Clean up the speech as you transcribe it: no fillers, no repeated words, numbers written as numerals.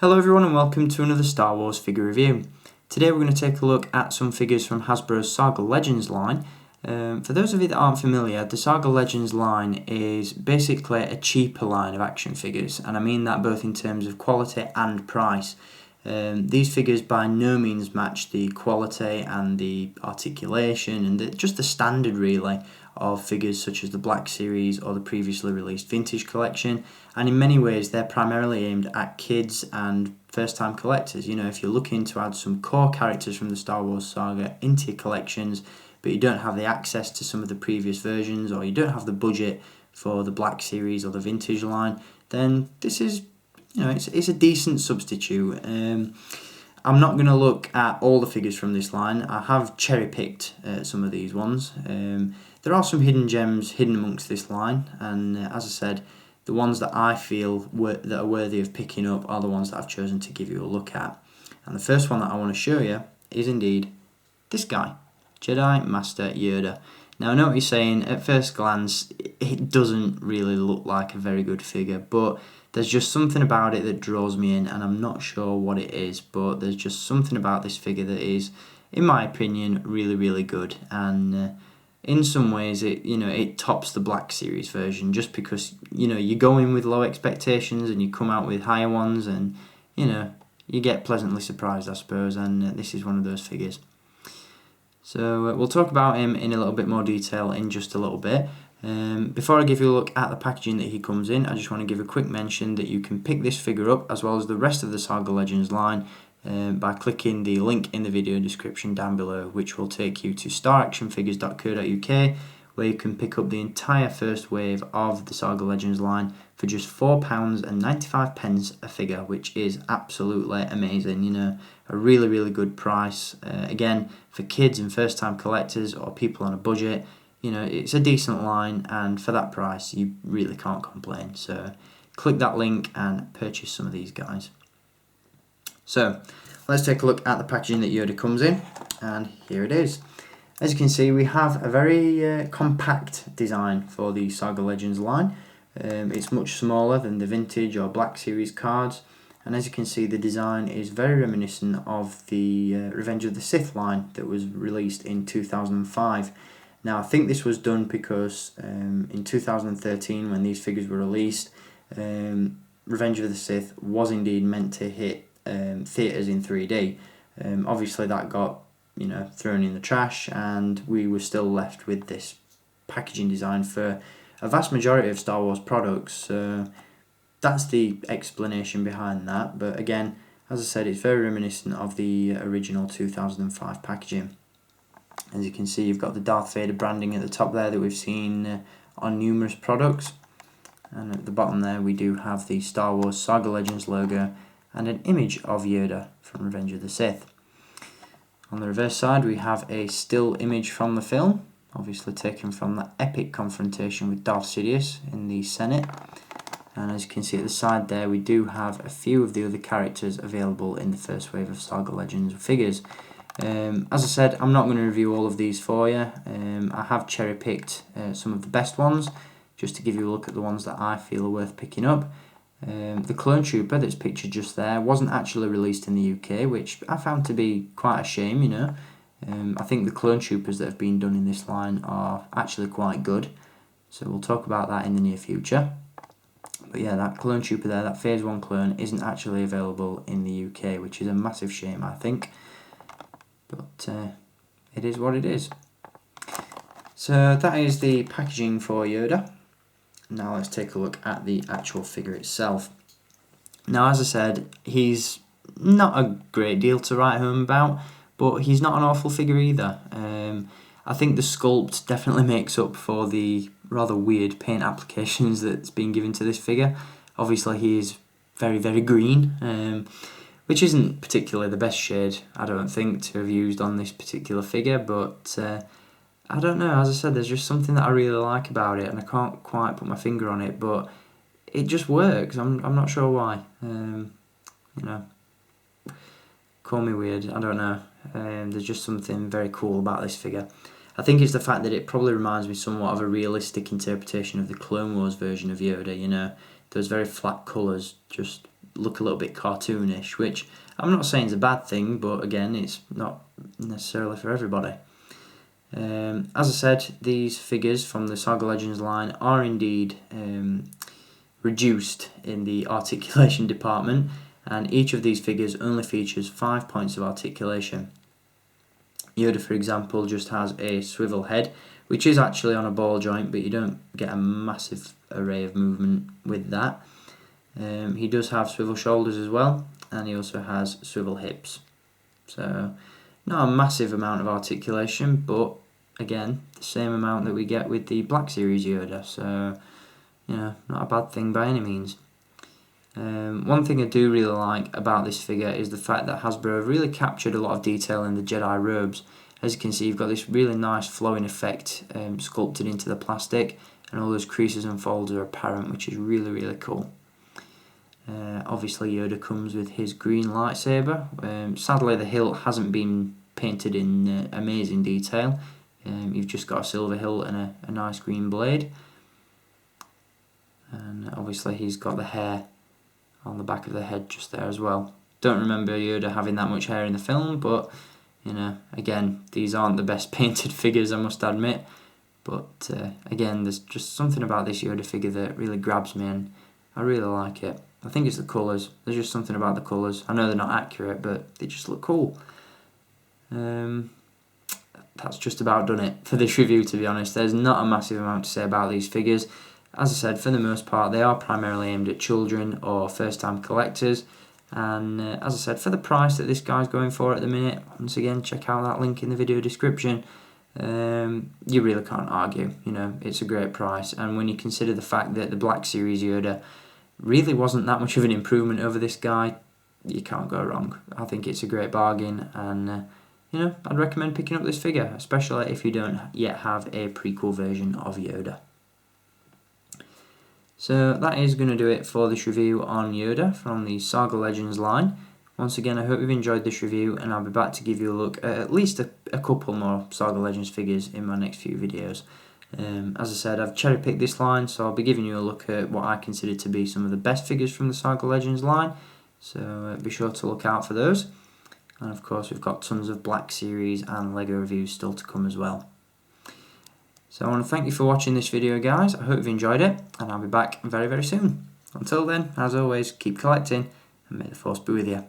Hello everyone and welcome to another Star Wars figure review. Today we're going to take a look at some figures from Hasbro's Saga Legends line. For those of you that aren't familiar, the Saga Legends line is basically a cheaper line of action figures, and I mean that both in terms of quality and price. These figures by no means match the quality and the articulation and just the standard really of figures such as the Black Series or the previously released Vintage Collection, and in many ways they're primarily aimed at kids and first-time collectors. You know, if you're looking to add some core characters from the Star Wars saga into your collections, but you don't have the access to some of the previous versions, or you don't have the budget for the Black Series or the Vintage line, then this is, you know, it's a decent substitute. I'm not going to look at all the figures from this line. I have cherry-picked some of these ones. There are some hidden gems hidden amongst this line, and as I said, the ones that I feel that are worthy of picking up are the ones that I've chosen to give you a look at. And the first one that I want to show you is indeed this guy, Jedi Master Yoda. Now I know what you're saying, at first glance it doesn't really look like a very good figure, but there's just something about it that draws me in, and I'm not sure what it is, but there's just something about this figure that is, in my opinion, really good. And in some ways it tops the Black Series version, just because you go in with low expectations and you come out with higher ones, and you get pleasantly surprised, I suppose, and this is one of those figures. So we'll talk about him in a little bit more detail in just a little bit. Before I give you a look at the packaging that he comes in, I just want to give a quick mention that you can pick this figure up as well as the rest of the Saga Legends line by clicking the link in the video description down below, which will take you to staractionfigures.co.uk, where you can pick up the entire first wave of the Saga Legends line for just £4.95 a figure, which is absolutely amazing. A really good price. Again, for kids and first time collectors or people on a budget, it's a decent line, and for that price you really can't complain. So click that link and purchase some of these guys. So let's take a look at the packaging that Yoda comes in, and here it is. As you can see, we have a very compact design for the Saga Legends line. It's much smaller than the Vintage or Black Series cards, and as you can see, the design is very reminiscent of the Revenge of the Sith line that was released in 2005. Now I think this was done because in 2013, when these figures were released, Revenge of the Sith was indeed meant to hit theatres in 3D. Obviously that got thrown in the trash, and we were still left with this packaging design for a vast majority of Star Wars products. So that's the explanation behind that, but again, as I said, it's very reminiscent of the original 2005 packaging. As you can see, you've got the Darth Vader branding at the top there that we've seen on numerous products, and at the bottom there we do have the Star Wars Saga Legends logo and an image of Yoda from Revenge of the Sith. On the reverse side we have a still image from the film, obviously taken from the epic confrontation with Darth Sidious in the Senate. And as you can see at the side there, we do have a few of the other characters available in the first wave of Saga Legends figures. As I said, I'm not going to review all of these for you. I have cherry-picked some of the best ones, just to give you a look at the ones that I feel are worth picking up. The Clone Trooper that's pictured just there wasn't actually released in the UK, which I found to be quite a shame, I think the Clone Troopers that have been done in this line are actually quite good, so we'll talk about that in the near future. But yeah, that Clone Trooper there, that Phase 1 clone, isn't actually available in the UK, which is a massive shame, I think. But it is what it is. So that is the packaging for Yoda. Now let's take a look at the actual figure itself. Now, as I said, he's not a great deal to write home about, but he's not an awful figure either. I think the sculpt definitely makes up for the rather weird paint applications that's been given to this figure. Obviously he is very green, which isn't particularly the best shade, I don't think, to have used on this particular figure, but I don't know, as I said, there's just something that I really like about it, and I can't quite put my finger on it, but it just works. I'm not sure why. Call me weird, I don't know. There's just something very cool about this figure. I think it's the fact that it probably reminds me somewhat of a realistic interpretation of the Clone Wars version of Yoda, those very flat colours, just look a little bit cartoonish, which I'm not saying is a bad thing, but again, it's not necessarily for everybody. As I said, these figures from the Saga Legends line are indeed reduced in the articulation department, and each of these figures only features 5 points of articulation. Yoda, for example, just has a swivel head, which is actually on a ball joint, but you don't get a massive array of movement with that. He does have swivel shoulders as well, and he also has swivel hips. So, not a massive amount of articulation, but again, the same amount that we get with the Black Series Yoda, so, you know, not a bad thing by any means. One thing I do really like about this figure is the fact that Hasbro have really captured a lot of detail in the Jedi robes. As you can see, you've got this really nice flowing effect sculpted into the plastic, and all those creases and folds are apparent, which is really, really cool. Obviously Yoda comes with his green lightsaber. Sadly the hilt hasn't been painted in amazing detail. You've just got a silver hilt and a nice green blade. And obviously he's got the hair on the back of the head just there as well. Don't remember Yoda having that much hair in the film, but you know, again, these aren't the best painted figures, I must admit. But again, there's just something about this Yoda figure that really grabs me, and I really like it. I think it's the colours. There's just something about the colours. I know they're not accurate, but they just look cool. That's just about done it for this review, to be honest. There's not a massive amount to say about these figures. As I said, for the most part, they are primarily aimed at children or first-time collectors. And as I said, for the price that this guy's going for at the minute, once again, check out that link in the video description. You really can't argue. You know, it's a great price. And when you consider the fact that the Black Series Yoda really wasn't that much of an improvement over this guy, you can't go wrong. I think it's a great bargain, and you know, I'd recommend picking up this figure, especially if you don't yet have a prequel version of Yoda. So that is going to do it for this review on Yoda from the Saga Legends line. Once again, I hope you've enjoyed this review, and I'll be back to give you a look at least a couple more Saga Legends figures in my next few videos. As I said, I've cherry picked this line, so I'll be giving you a look at what I consider to be some of the best figures from the Saga Legends line, so be sure to look out for those. And of course, we've got tons of Black Series and LEGO reviews still to come as well. So I want to thank you for watching this video, guys. I hope you've enjoyed it, and I'll be back very, very soon. Until then, as always, keep collecting, and may the Force be with you.